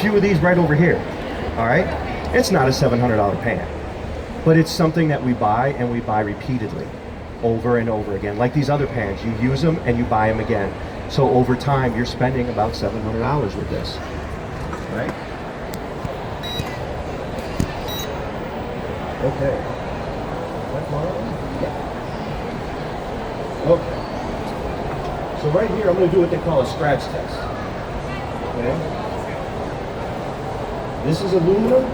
few of these right over here. All right? It's not a $700 pan, but it's something that we buy, and we buy repeatedly, over and over again. Like these other pans, you use them and you buy them again. So over time, you're spending about $700 with this, right? Okay. Yeah. Okay. So right here, I'm going to do what they call a scratch test. Okay. This is aluminum.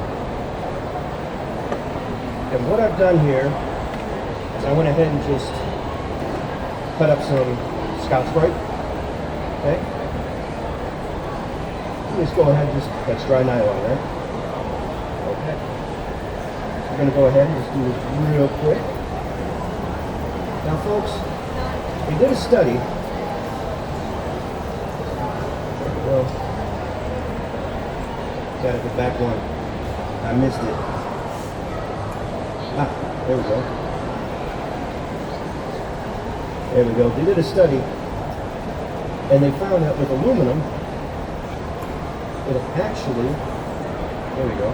And what I've done here is I went ahead and just cut up some Scotch-Brite. Okay. Just go ahead and that's dry nylon, right? Okay. We're going to go ahead and just do this real quick. Now, folks, they did a study. Well, gotta get back one. I missed it. Ah, there we go. There we go. They did a study, and they found that with aluminum, it'll actually, there we go,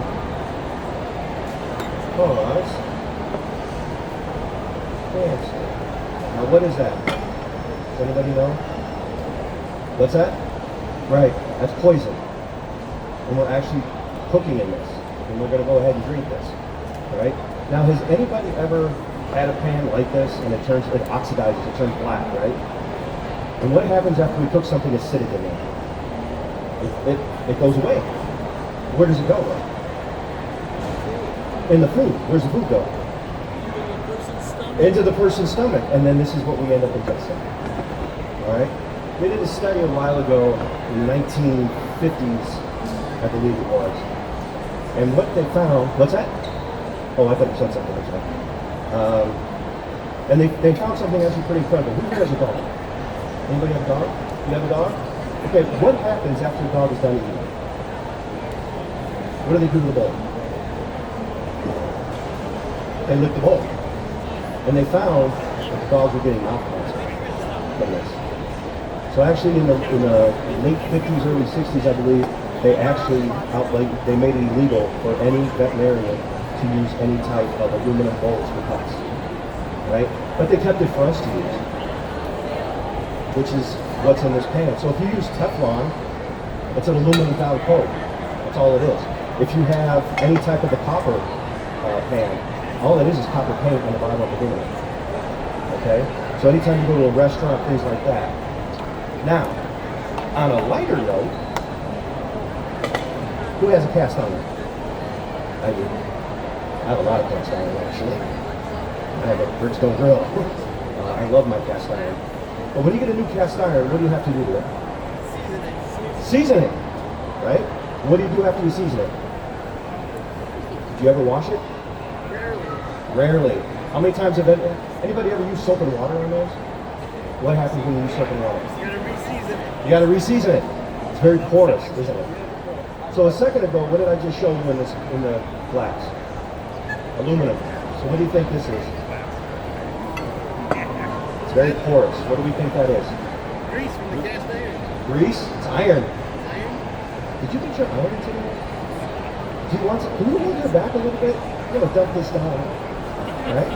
cause cancer. Now what is that? Does anybody know? What's that? Right, that's poison. And we're actually cooking in this. And we're going to go ahead and drink this. Alright? Now has anybody ever had a pan like this and it oxidizes, it turns black, right? And what happens after we cook something acidic in there? It goes away. Where does it go? In the food. Where's the food go? Into the person's stomach. And then this is what we end up ingesting. Alright? They did a study a while ago in the 1950s, I believe it was. And what they found, what's that? Oh, I thought you said something. And they found something actually pretty incredible. Who here has a dog? Anybody have a dog? You have a dog? Okay, what happens after the dog is done eating? What do they do to the bowl? They lick the bowl. And they found that the dogs were getting mouth cancer from this. So actually in the late 50s, early 60s, I believe, they actually they made it illegal for any veterinarian to use any type of aluminum bowls for pets, right? But they kept it for us to use, which is what's in this pan. So if you use Teflon, it's an aluminum powder coat. That's all it is. If you have any type of a copper pan, all it is copper paint on the bottom of the aluminum. Okay? So anytime you go to a restaurant, things like that. Now, on a lighter note, who has a cast iron? I do. I have a lot of cast iron, actually. I have a Bridgestone grill. I love my cast iron. But when you get a new cast iron, what do you have to do to it? Season it, right? What do you do after you season it? Do you ever wash it? Rarely. How many times have anybody ever used soap and water on those? What happens when you use soap and water? You gotta re-season it. It's very porous, isn't it? So a second ago, what did I just show you in the glass? Aluminum. So what do you think this is? It's very porous. What do we think that is? Grease from the cast iron. Grease? It's iron. Did you get your iron today? Do you want some? Can you hold your back a little bit? I'm gonna dump this down. Right?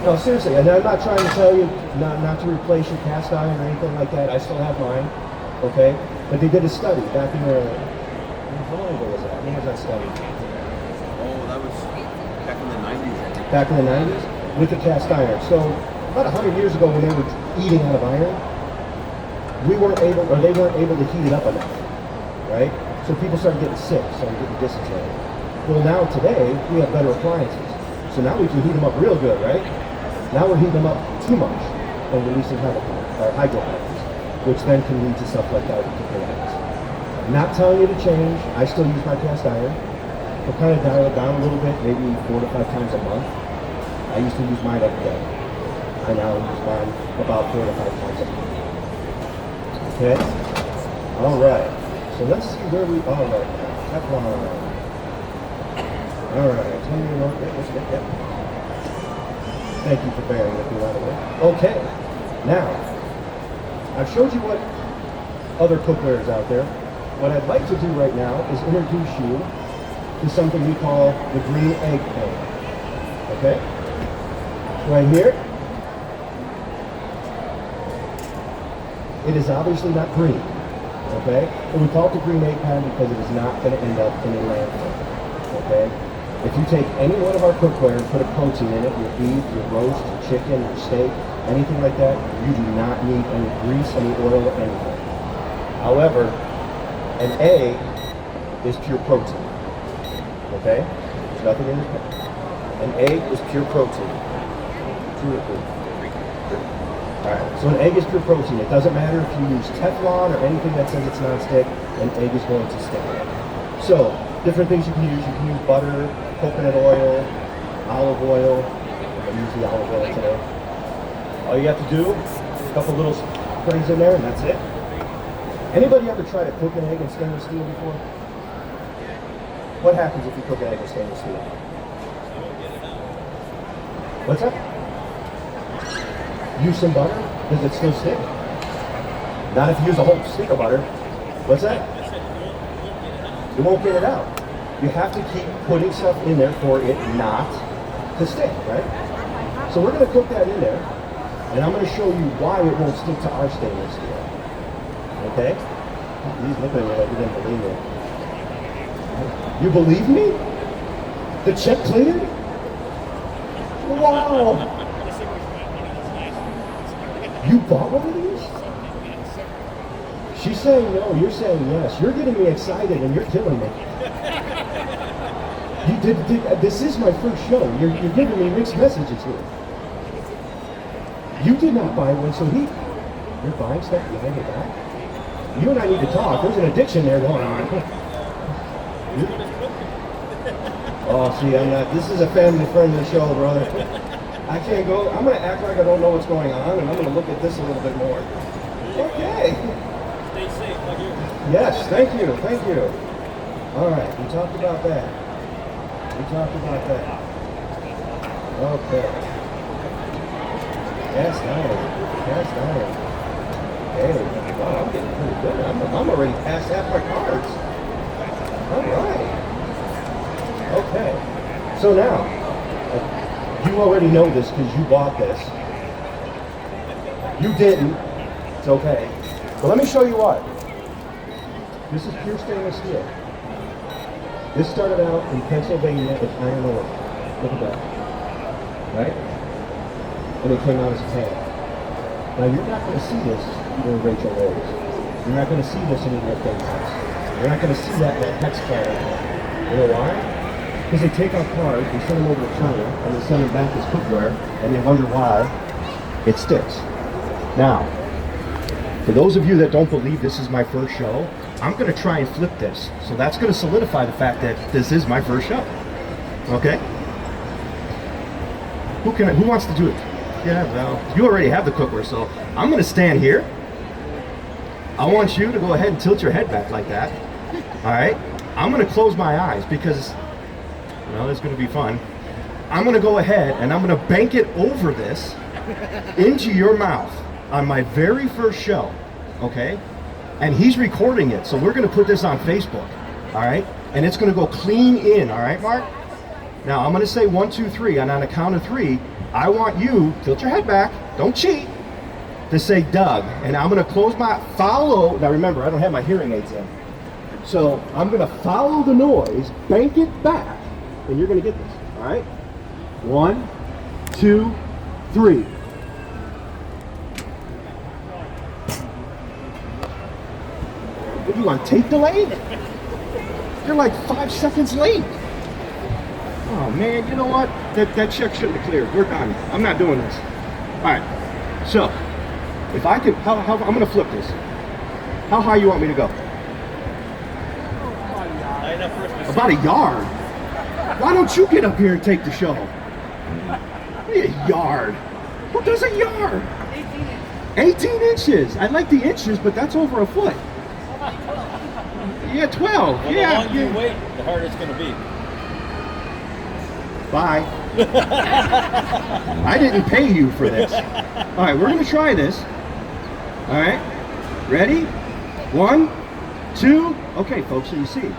No, seriously, and I'm not trying to tell you not to replace your cast iron or anything like that. I still have mine, okay? But they did a study back in the, how long ago was that? When was that study? Oh, that was back in the 90s, I think. Back in the 90s? With the cast iron. So, about 100 years ago when they were eating out of iron, they weren't able to heat it up enough, right? So people started getting sick, started getting dysentery. Well, now today, we have better appliances. So now we can heat them up real good, right? Now we're heating them up too much and releasing hydrocarbons, which then can lead to stuff like diverticulitis. I'm not telling you to change. I still use my cast iron. We'll kind of dial it down a little bit, maybe 4 to 5 times a month. I used to use mine every day. I now use mine about 4 to 5 times a month. Okay? All right. So let's see where we are right now. Teflon. All right. Tell me what. Yep. Thank you for bearing with me, by the way. Okay. Now, I've showed you what other cookware is out there. what I'd like to do right now is introduce you to something we call the green egg pan. Okay? Right here. It is obviously not green. Okay? And we call it the green egg pan because it is not going to end up in a landfill. Okay? If you take any one of our cookware and put a protein in it, your beef, your roast, your chicken, your steak, anything like that, you do not need any grease, any oil, or anything. However, an egg is pure protein. Okay? There's nothing in it. An egg is pure protein. True or true? Alright, so an egg is pure protein. It doesn't matter if you use Teflon or anything that says it's non-stick, an egg is going to stick. So, different things you can use. You can use butter, coconut oil, olive oil. I'm going to use the olive oil today. All you have to do, a couple little things in there, and that's it. Anybody ever try to cook an egg in stainless steel before? What happens if you cook an egg in stainless steel? What's that? Use some butter? Does it still stick? Not if you use a whole stick of butter. What's that? You won't get it out. You have to keep putting stuff in there for it not to stick, right? So we're going to cook that in there, and I'm going to show you why it won't stick to our stainless steel. Okay? He's looking at me like he didn't believe me. You believe me? The check cleared? Wow! You bought one of these? She's saying no, you're saying yes. You're getting me excited and you're killing me. You did this is my first show. You're giving me mixed messages here. You did not buy one, so you're buying stuff behind your back? You and I need to talk. There's an addiction there going on. Oh, see, I'm not. This is a family-friendly show, brother. I can't go. I'm going to act like I don't know what's going on, and I'm going to look at this a little bit more. Okay. Stay safe, like you. Yes, thank you, thank you. All right, we talked about that. Okay. Cast iron. Hey, wow, I'm getting pretty good. I'm already past half my cards. All right. Okay. So now, you already know this because you bought this. You didn't. It's okay. But let me show you what. This is pure stainless steel. This started out in Pennsylvania as iron ore. Look at that. Right? And it came out as a pan. Now you're not going to see this in Rachel Rose. You're not going to see this in your things. You're not going to see that in a hex card. You know why? Because they take our cards, they send them over to China, and they send them back as cookware, and they wonder why it sticks. Now, for those of you that don't believe this is my first show, I'm going to try and flip this. So that's going to solidify the fact that this is my first show. Okay? Who wants to do it? Yeah, well, you already have the cookware, so I'm going to stand here. I want you to go ahead and tilt your head back like that. All right? I'm going to close my eyes because, well, it's going to be fun. I'm going to go ahead and I'm going to bank it over this into your mouth on my very first show, okay? And he's recording it, so we're going to put this on Facebook, all right? And it's going to go clean in, all right, Mark? Now, I'm going to say 1, 2, 3, and on a count of 3, I want you, tilt your head back, don't cheat, to say Doug. And I'm going to close my, follow, now remember, I don't have my hearing aids in. So I'm going to follow the noise, bank it back, and you're going to get this, all right? 1, 2, 3. What do you want, tape delay? You're like 5 seconds late. Oh man, you know what? That check shouldn't have cleared. We're done. I'm not doing this. All right. So, if I could, how I'm gonna flip this. How high you want me to go? About a yard. Why don't you get up here and take the show? A yard. Who does a yard? 18 inches. I like the inches, but that's over a foot. Yeah, 12. Well, yeah. The longer you wait, the harder it's going to be. Bye. I didn't pay you for this. All right, we're going to try this. All right. Ready? 1, 2, Okay, folks, so you see.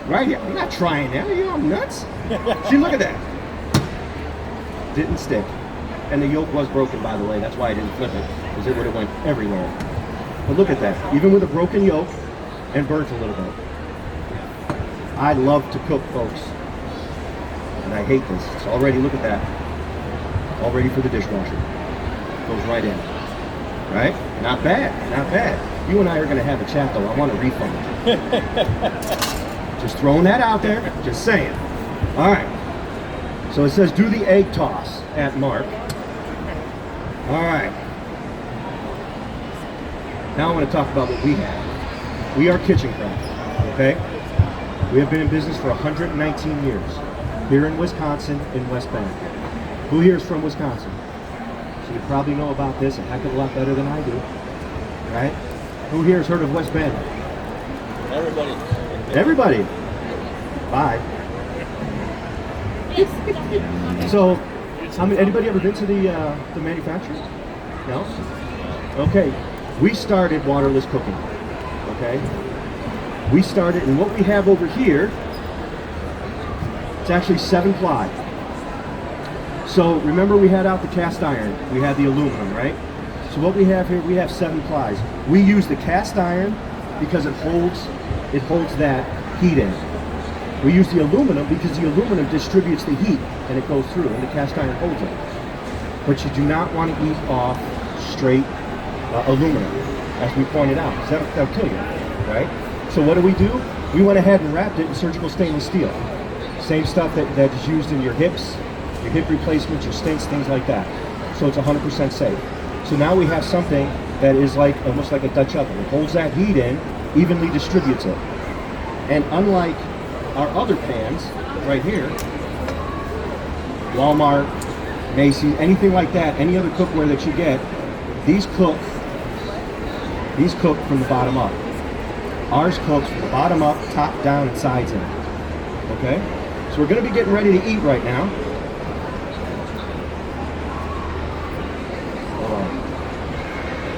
Right here. You're not trying that. Are you all nuts? See, look at that. Didn't stick. And the yoke was broken, by the way. That's why I didn't flip it, because it would have went everywhere. But look at that. Even with a broken yoke and burnt a little bit. I love to cook, folks. And I hate this. It's already, look at that. All ready for the dishwasher. Goes right in. Right? Not bad. Not bad. You and I are going to have a chat, though. I want a refund. Just throwing that out there. Just saying. All right. So it says do the egg toss at Mark. All right. Now I want to talk about what we have. We are Kitchen Craft. Okay? We have been in business for 119 years. Here in Wisconsin, in West Bend. Who here is from Wisconsin? So you probably know about this a heck of a lot better than I do. Right? Who here has heard of West Bend? Everybody. Everybody. Bye. So, anybody ever been to the manufacturer? No? Okay. We started waterless cooking. Okay? We started, and what we have over here, it's actually 7-ply. So remember we had out the cast iron, we had the aluminum, right? So what we have here, we have 7 plies. We use the cast iron because it holds that heat in. We use the aluminum because the aluminum distributes the heat and it goes through, and the cast iron holds it. But you do not want to eat off straight aluminum, as we pointed out, because that'll kill you, right? So what do? We went ahead and wrapped it in surgical stainless steel. Same stuff that is used in your hips, your hip replacements, your stinks, things like that. So it's 100% safe. So now we have something that is like almost like a Dutch oven. It holds that heat in, evenly distributes it. And unlike our other pans right here, Walmart, Macy's, anything like that, any other cookware that you get, these cook from the bottom up. Ours cooks from the bottom up, top down, and sides in. Okay? So we're going to be getting ready to eat right now.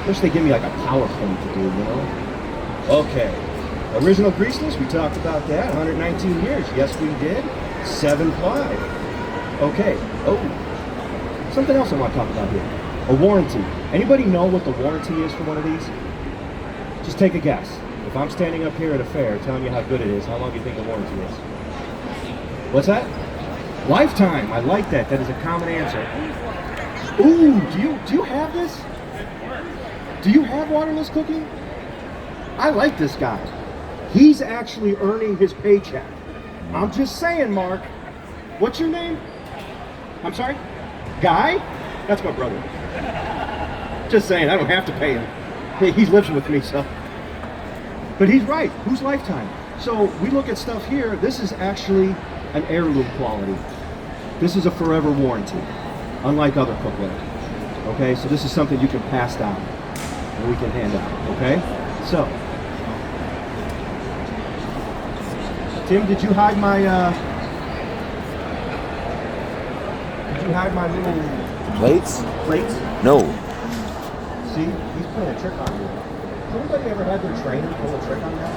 Wish they give me like a PowerPoint to do, you know? Okay. Original greaseless, we talked about that. 119 years. Yes, we did. 7-ply. Okay. Oh. Something else I want to talk about here. A warranty. Anybody know what the warranty is for one of these? Just take a guess. If I'm standing up here at a fair telling you how good it is, how long do you think the warranty is? What's that? Lifetime. I like that. That is a common answer. Ooh, do you have this? Do you have waterless cooking? I like this guy. He's actually earning his paycheck. I'm just saying, Mark. What's your name? I'm sorry? Guy? That's my brother. Just saying, I don't have to pay him. He lives with me, so. But he's right. Who's lifetime? So we look at stuff here. This is actually an heirloom quality. This is a forever warranty, unlike other cookware. Okay, so this is something you can pass down and we can hand out. Okay, so Tim, did you hide my little Plates? plates? No. See, he's playing a trick on you. Has anybody ever had their trainer pull a trick on that?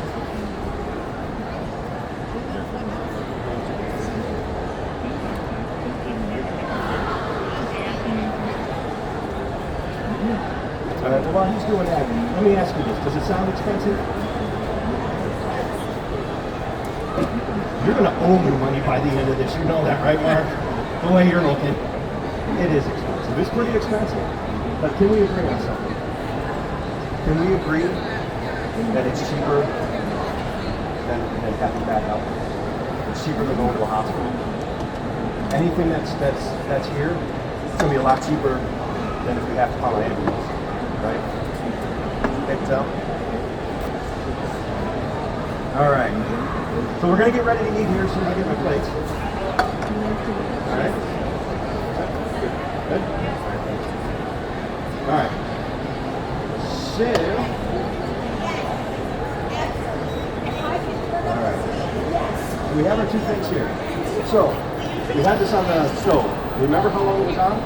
All right, well, while he's doing that, let me ask you this. Does it sound expensive? You're going to owe me money by the end of this. You know that, right, Mark? The way you're looking. It is expensive. It's pretty expensive. But can we agree on something? Can we agree that it's cheaper than having back out? It's cheaper than going to a hospital. Anything that's here, it's going to be a lot cheaper than if we have to call an ambulance, right? Can't you tell? All right. So we're going to get ready to eat here as soon as I get my plates. All right. Good. All right. So, all right. We have our two things here. So, we had this on the stove. Remember how long it was on?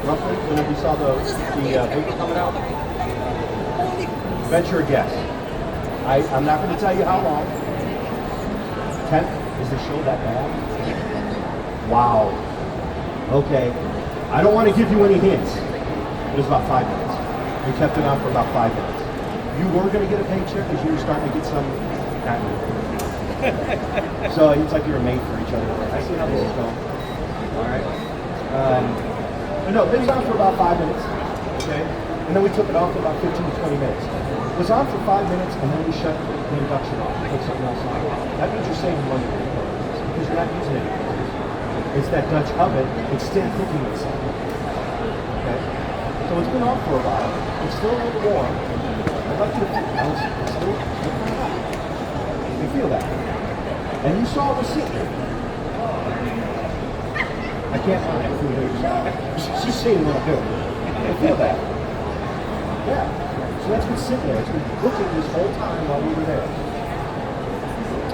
Roughly, when we saw the vapor coming out? Venture a guess. I'm not going to tell you how long. 10? Is the show that bad? Wow. Okay. I don't want to give you any hints. It was about 5 minutes. We kept it on for about 5 minutes. You were going to get a paycheck because you were starting to get some. Not me. So it's like you were made for each other. I see how this is going. All right. But no, it was on for about 5 minutes. Okay. And then we took it off for about 15 to 20 minutes. It was on for 5 minutes and then we shut the induction off and put something else on. That means you're saving money because you're not using it. It's that Dutch oven. It's still cooking itself. Okay. So it's been on for a while. It's still a little warm. I'd like you to feel it's still hot. You can feel that. And you saw it was sitting there. I can't find it. She's seeing what I'm doing. I feel that. Yeah. So that's been sitting there. It's been cooking this whole time while we were there.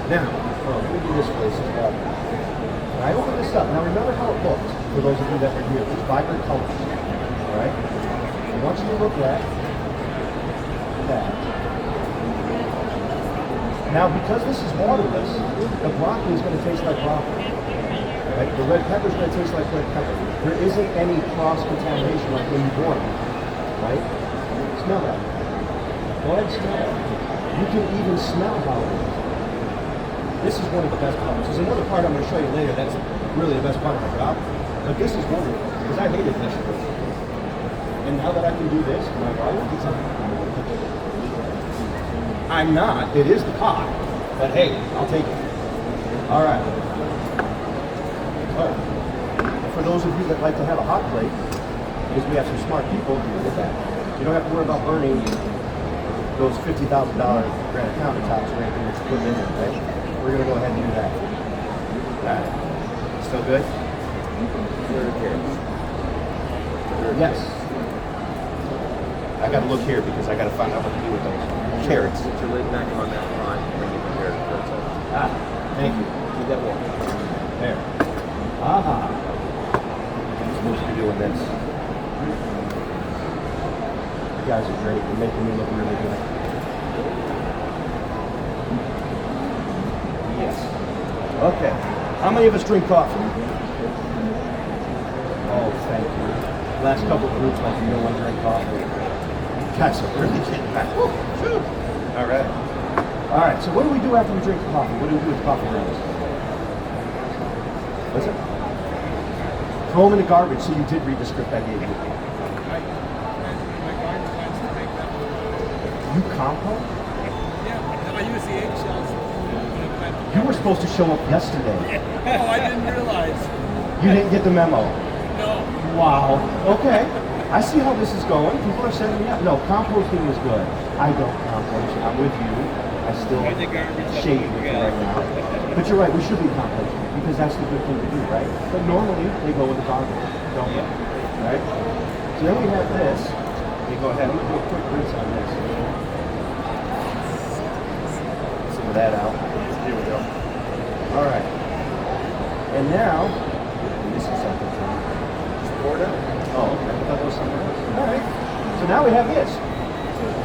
Now, let me do this place as well. When I open this up, now remember how it looked, for those of you that were here. It's vibrant colors. Alright? I want you to look at that. Now, because this is waterless, the broccoli is going to taste like broccoli. Right? The red pepper is going to taste like red pepper. There isn't any cross-contamination like when you boil it. Right? Smell that. Go ahead and smell it. You can even smell how it is. This is one of the best parts. There's another part I'm going to show you later that's really the best part of my job. But this is wonderful, because I hated vegetables. And now that I can do this, my wife eats it. I'm not. It is the pot. But hey, I'll take it. All right. For those of you that like to have a hot plate, because we have some smart people, look at that. You don't have to worry about burning those $50,000 granite countertops or anything that you put in there, right? We're going to go ahead and do that. Got it. Still good? Yes. I got to look here because I got to find out what to do with those carrots. Put your lid back on that pot when you prepare it. Ah, thank you. Keep that warm. There. Aha. I'm supposed to be doing this. You guys are great. You're making me look really good. Yes. Okay. How many of us drink coffee? Oh, thank you. Last couple of groups, like no one drink coffee. You guys are really getting back. All right. All right. So what do we do after we drink the coffee? What do we do with the coffee grounds? What's it? Throw them in the garbage. So you did read the script I gave you. You compost? Yeah, I use the eggshells. You were supposed to show up yesterday. Oh, I didn't realize. You didn't get the memo. No. Wow. Okay. I see how this is going. People are sending me up. No, composting is good. I don't compost. I'm with you. I still shade with you right now. But you're right. We should be composting because that's the good thing to do, right? But normally they go in the garbage, don't they? Right? So then we have this. Let me go ahead. I'm going to do a quick rinse on this. Some of that out. Here we go. All right. And now, this is something for you. Just pour it out. Oh, okay. I thought that was something else. All right. So now we have this.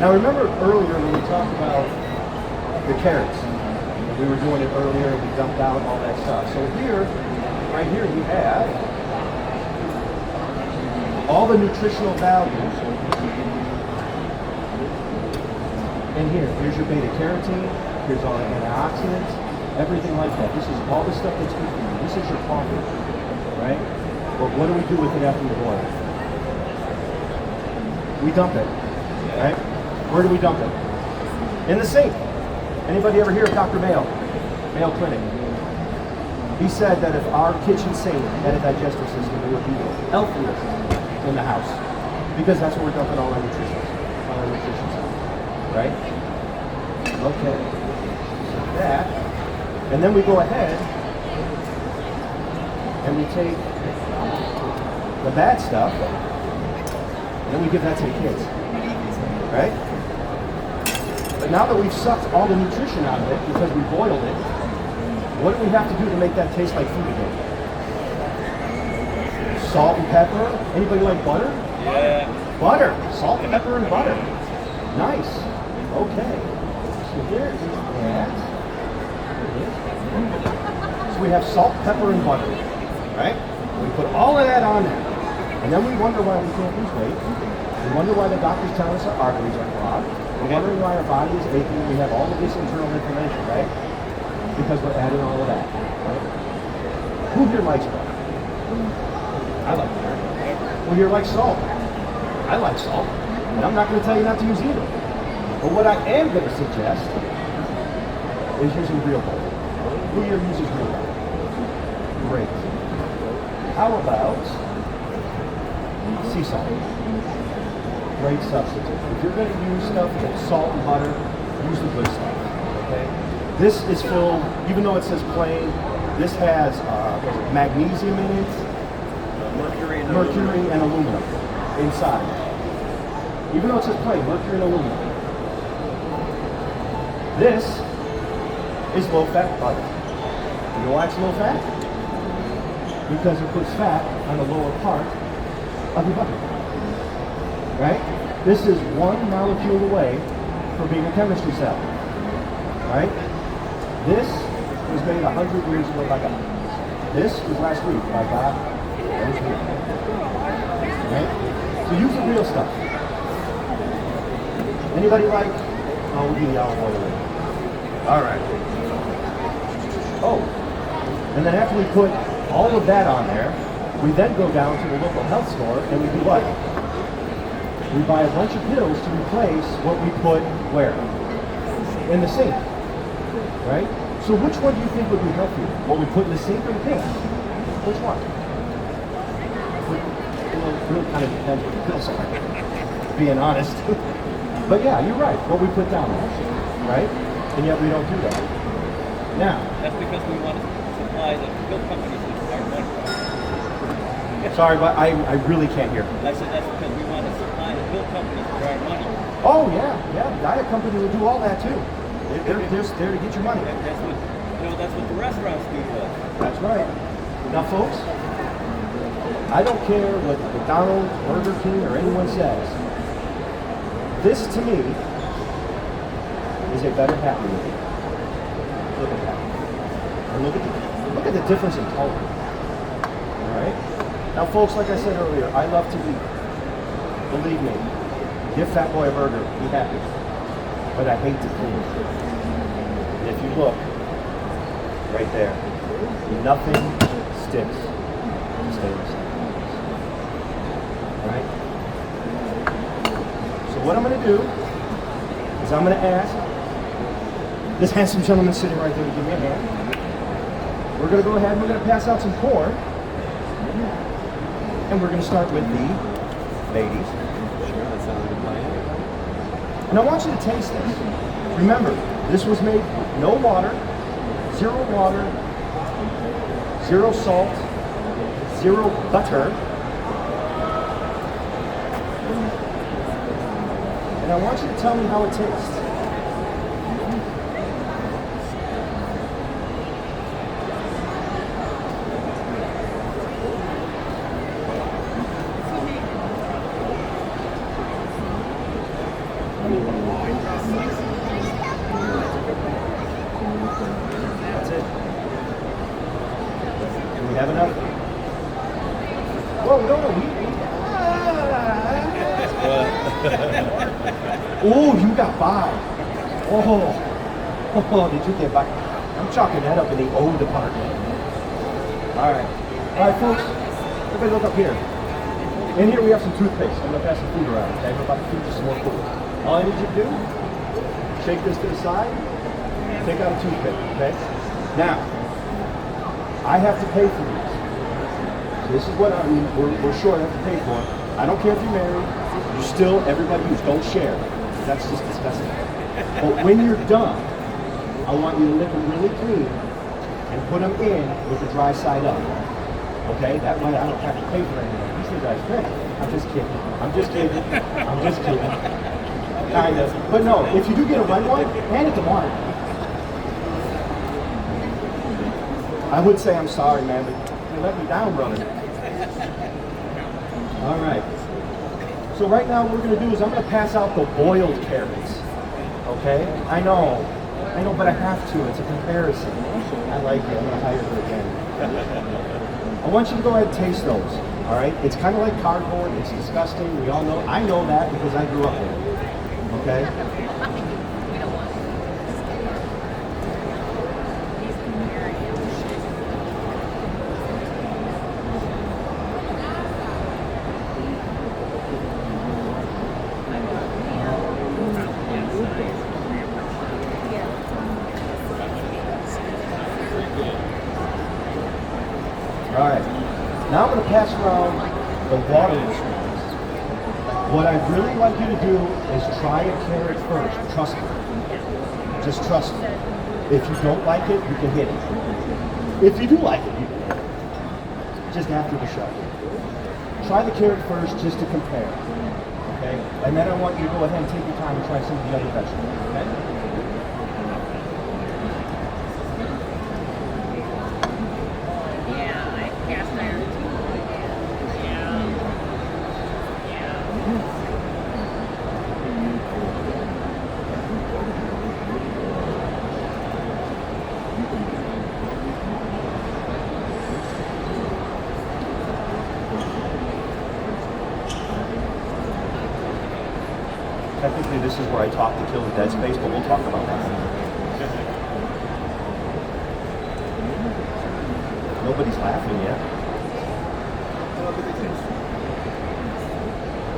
Now remember earlier when we talked about the carrots. We were doing it earlier and we dumped out all that stuff. So here, right here, we have all the nutritional values. And here's your beta carotene. Here's all the antioxidants. Everything like that. This is all the stuff that's good for you. This is your coffee, right? But what do we do with it after we boil it? We dump it, right? Where do we dump it? In the sink. Anybody ever hear of Dr. Mayo? Mayo Clinic. He said that if our kitchen sink had a digestive system, it would be healthiest in the house. Because that's where we're dumping all our nutrition. Right? Okay. So that. And then we go ahead and we take the bad stuff and then we give that to the kids. Right? But now that we've sucked all the nutrition out of it because we boiled it, what do we have to do to make that taste like food again? Salt and pepper? Anybody like butter? Yeah. Butter. Salt, pepper, and butter. Nice. Okay. So So here is that. So we have salt, pepper, and butter, right? We put all of that on there. And then we wonder why we can't lose weight. We wonder why the doctors tell us our arteries are clogged. We're wondering why our body is aching. We have all of this internal inflammation, right? Because we're adding all of that, right? Who here likes butter? I like butter. Who here likes salt? I like salt. And I'm not going to tell you not to use either. But what I am going to suggest is using real butter. Who here uses real butter? Great. How about sea salt? Great substitute. If you're going to use stuff with salt and butter, use the good stuff. Okay. This is full, even though it says plain, this has magnesium in it, Mercury and aluminum inside. Even though it says plain, mercury and aluminum. This is low-fat butter. You know why it's low-fat? Because it puts fat on the lower part of your butter. Right? This is one molecule away from being a chemistry cell. Right? This was made 100 years ago by God. This was last week by God. Right? So use the real stuff. Anybody like? Oh, we'll do the olive oil. All right. Oh, and then after we put all of that on there, we then go down to the local health store and we do what? We buy a bunch of pills to replace what we put where? In the sink, right? So which one do you think would be healthier? What we put in the sink or the pills? Which one? Well, it really kind of depends what the pills are, being honest. But yeah, you're right, what we put down there, right? And yet we don't do that. Now. That's because we want to supply the pill companies with our money. Sorry, but I really can't hear. I said that's because we want to supply the pill companies with our money. Oh yeah, the diet company will do all that too. They're there to get your money. That's what that's what the restaurants do to us. That's right. Now, folks, I don't care what McDonald's, Burger King, or anyone says. This to me is a better Happy Meal. Look at that. And look at the difference in color. All right. Now, folks, like I said earlier, I love to eat. Believe me, give Fat Boy a burger, be happy. But I hate to clean it. And if you look, right there, nothing sticks to stainless steel. All right? So what I'm going to do is I'm going to ask this handsome gentleman sitting right there to give me a hand. We're going to go ahead and we're going to pass out some corn. And we're going to start with the ladies. Sure, that sounds like a plan. And I want you to taste this. Remember, this was made with no water, zero salt, zero butter. And I want you to tell me how it tastes. That's it. Do we have enough? Whoa, no, oh, you got by. Oh, did you get by? I'm chalking that up in the O department. All right, folks. Everybody look up here. In here we have some toothpaste. I'm gonna pass some food around. Okay, we're about to feed you some more food. All I need you to do, shake this to the side, take out a toothpick. Okay. Now, I have to pay for these. So this is what I mean. We're sure I have to pay for it. I don't care if you're married. You still, everybody use. Don't share. That's just disgusting. But when you're done, I want you to lick them really clean and put them in with the dry side up. Okay? That way I don't have to pay for anything. These things guys pay. I'm just kidding. Kind of. But no, if you do get a wet one, hand it to Mark. I would say I'm sorry, man, but you let me down, brother. All right. So right now what we're going to do is I'm going to pass out the boiled carrots. Okay? I know, but I have to. It's a comparison. I like it. I'm gonna hire her again. I want you to go ahead and taste those. All right? It's kind of like cardboard. It's disgusting. We all know. I know that because I grew up with it. Okay? All right. Now I'm going to pass around the waterless ones. What I'd really like you to do is try a carrot first. Trust me. Just trust me. If you don't like it, you can hit it. If you do like it, you can hit it. Just after the show. Try the carrot first just to compare. Okay? And then I want you to go ahead and take your time and try some of the other vegetables. Okay? Technically, this is where I talk to kill the dead space, but we'll talk about that. Nobody's laughing yet.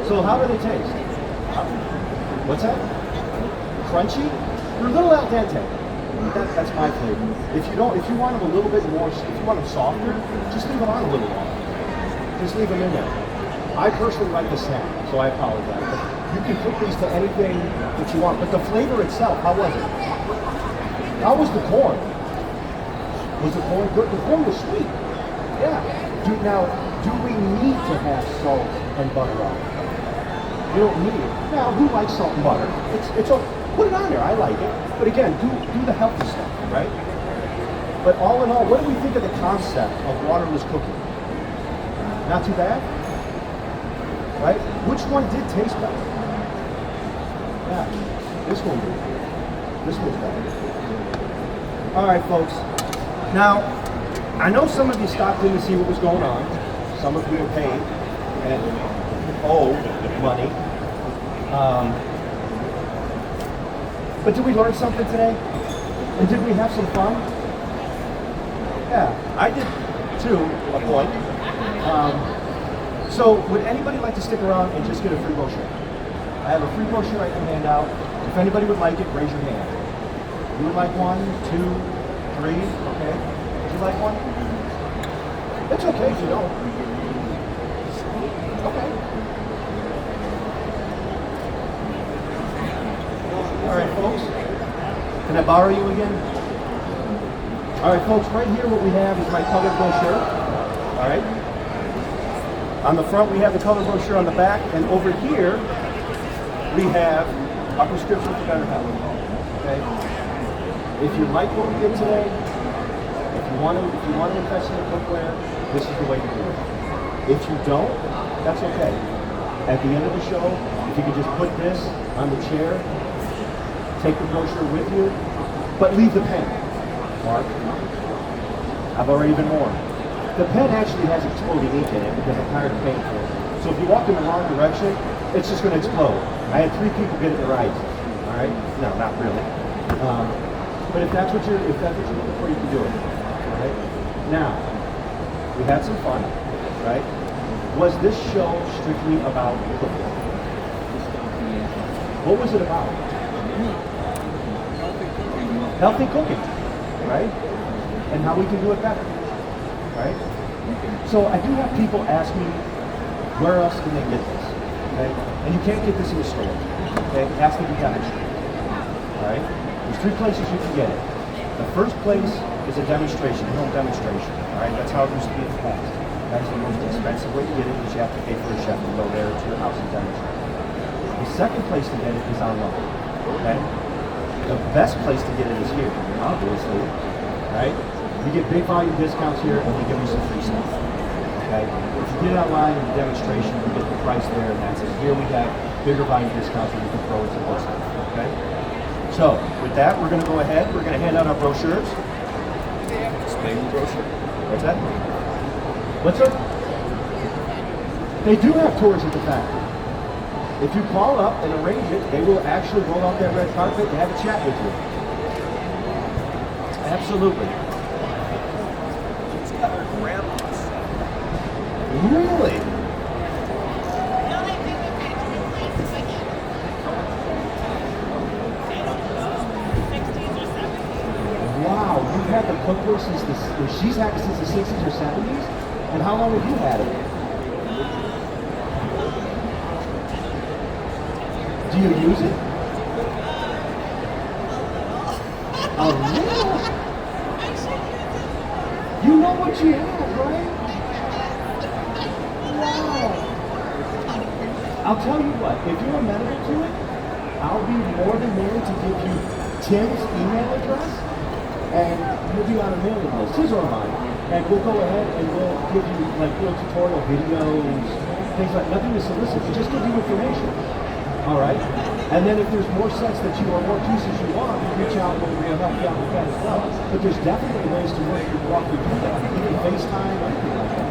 So how do they taste? What's that? Crunchy? They're a little al dente. That's my flavor. If you want them a little bit more, if you want them softer, just leave them on a little longer. Just leave them in there. I personally like the snack, so I apologize. But you can cook these to anything that you want, but the flavor itself, how was it? How was the corn? Was the corn good? The corn was sweet. Yeah. Do we need to have salt and butter on it? You don't need it. Now, who likes salt and butter? It's okay. Put it on there. I like it. But again, do the healthy stuff, right? But all in all, what do we think of the concept of waterless cooking? Not too bad? Right? Which one did taste better? Yeah, this one did. This one's better. All right, folks. Now, I know some of you stopped in to see what was going on. Some of you are paid and owe money. But did we learn something today? And did we have some fun? Yeah, I did too, a point. So would anybody like to stick around and just get a free brochure? I have a free brochure I can hand out. If anybody would like it, raise your hand. You would like 1, 2, 3, okay? Would you like one? It's okay if you don't. Okay. All right, folks. Can I borrow you again? All right, folks, right here what we have is my colored brochure. All right. On the front, we have the color brochure on the back, and over here, we have our prescription for better health. Okay? If you like what we did today, if you want to invest in cookware, this is the way to do it. If you don't, that's okay. At the end of the show, if you could just put this on the chair, take the brochure with you, but leave the pen. Mark, I've already been warned. The pen actually has exploding ink in it because I'm tired of paying for it. So if you walk in the wrong direction, it's just going to explode. I had 3 people get it right. All right? No, not really. But if that's what you're looking for, you can do it. All right? Now, we had some fun, right? Was this show strictly about cooking? What was it about? Healthy cooking, right? And how we can do it better. Right? So I do have people ask me, where else can they get this? Okay? And you can't get this in the store. Okay? It has to be demonstrated. Alright? There's 3 places you can get it. The first place is a demonstration, a home demonstration. Alright? That's how it used to be in the past. That's the most expensive way to get it, because you have to pay for a chef to go there to your house and demonstrate. The second place to get it is online. Okay? The best place to get it is here, obviously. Right? You get big volume discounts here, and we give you some free stuff. Okay? If you get it online in the demonstration, you get the price there, and that's it. Here we have bigger volume discounts where you can throw in some more stuff. Okay? So with that, we're going to go ahead. We're going to hand out our brochures. Explain the brochure. What's that? What's that? They do have tours at the factory. If you call up and arrange it, they will actually roll out that red carpet and have a chat with you. Absolutely. It's got our grandma's stuff. Really? Wow, you've had the cookbook since she's had it since the 60s or 70s? And how long have you had it? Do you use it? A little? You know what you have, right? Wow. I'll tell you what, if you're amenable to it, I'll be more than willing to give you Tim's email address, and you'll be on a mailing list, his or mine, and we'll go ahead and we'll give you like little tutorial videos, things like nothing to solicit, but just give you information. All right? And then if there's more sets that you or more pieces you want, reach out and we'll help you out with that as well. But there's definitely ways to walk you through that, even FaceTime, anything like that.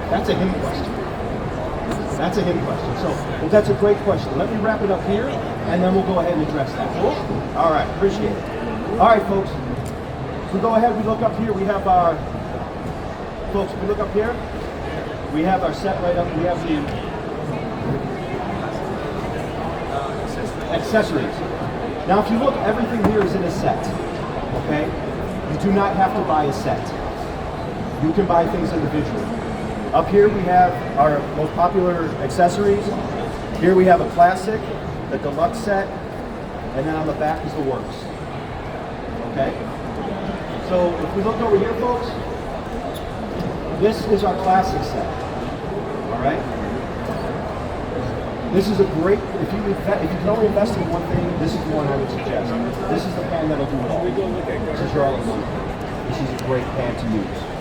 That's a him question. That's a him question. So, well, that's a great question. Let me wrap it up here, and then we'll go ahead and address that. Cool? All right, appreciate it. All right, folks. We go ahead, we look up here. We have our, folks, we look up here. We have our set right up. We have the accessories. Now, if you look, everything here is in a set. Okay? You do not have to buy a set. You can buy things individually. Up here we have our most popular accessories. Here we have a classic, the deluxe set, and then on the back is the works. Okay? So if we look over here, folks, this is our classic set. All right? This is a great, if you can only invest in one thing, this is the one I would suggest. This is the pan that'll do it all. This is your all-in-one. This is a great pan to use.